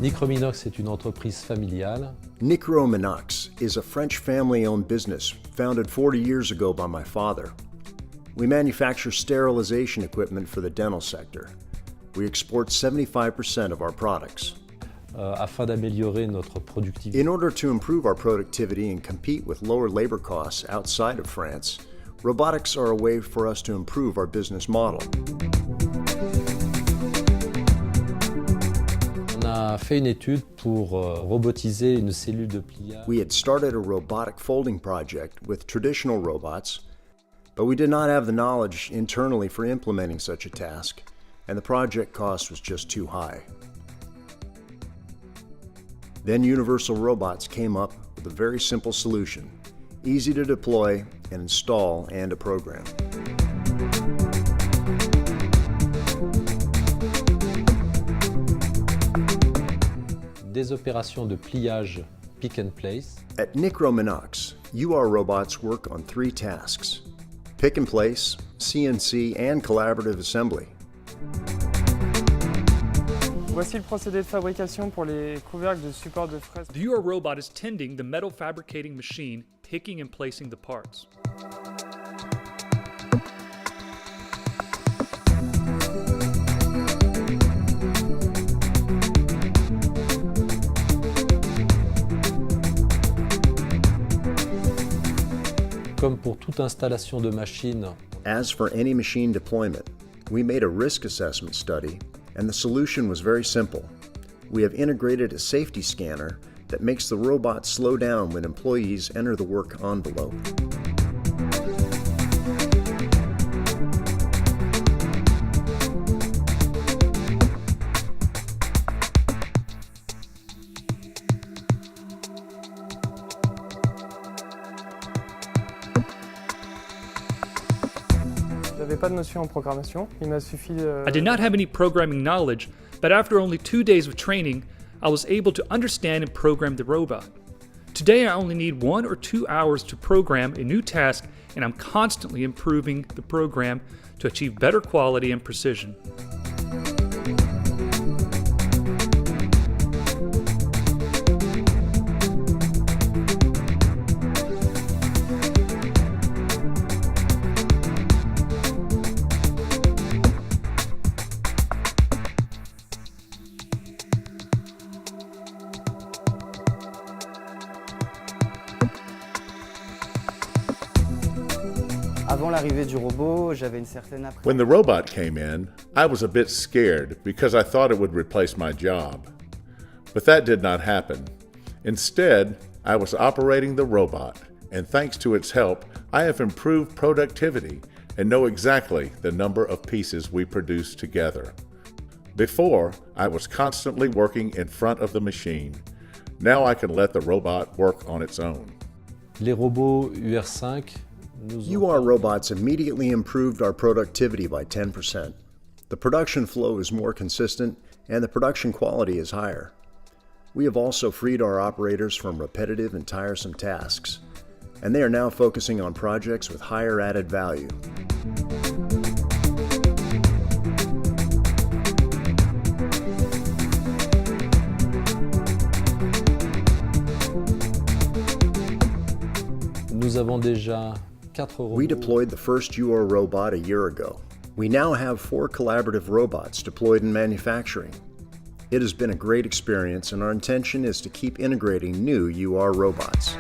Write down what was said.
Microminox est une entreprise familiale. Microminox is a French family-owned business founded 40 years ago by my father. We manufacture sterilization equipment for the dental sector. We export 75% of our products. Afin d'améliorer notre productivité. In order to improve our productivity and compete with lower labor costs outside of France, robotics are a way for us to improve our business model. On a fait une étude pour robotiser une cellule de pliage. We had started a robotic folding project with traditional robots, but we did not have the knowledge internally for implementing such a task, and the project cost was just too high. Then Universal Robots came up with a very simple solution, easy to deploy and install and to program. Des opérations de pliage pick and place. At Microminox, UR robots work on 3 tasks: pick and place, CNC, and collaborative assembly. Voici le procédé de fabrication pour les couvercles de support de fraise. The UR robot is tending the metal fabricating machine, picking and placing the parts. Comme pour toute installation de machine, As for any machine deployment, we made a risk assessment study, and the solution was very simple. We have integrated a safety scanner that makes the robot slow down when employees enter the work envelope. J'avais pas de notion en programmation, il m'a suffi de... I did not have any programming knowledge, but after only 2 days of training, I was able to understand and program the robot. Today I only need 1 or 2 hours to program a new task, and I'm constantly improving the program to achieve better quality and precision. Avant l'arrivée du robot, j'avais une certaine appréhension. When the robot came in, I was a bit scared because I thought it would replace my job. But that did not happen. Instead, I was operating the robot, and thanks to its help, I have improved productivity and know exactly the number of pieces we produce together. Before, I was constantly working in front of the machine. Now I can let the robot work on its own. les robots UR5 UR robots immediately improved our productivity by 10%. The production flow is more consistent and the production quality is higher. We have also freed our operators from repetitive and tiresome tasks, and they are now focusing on projects with higher added value. Nous avons déjà 4 robots. We deployed the first UR robot a year ago. We now have 4 collaborative robots deployed in manufacturing. It has been a great experience, and our intention is to keep integrating new UR robots.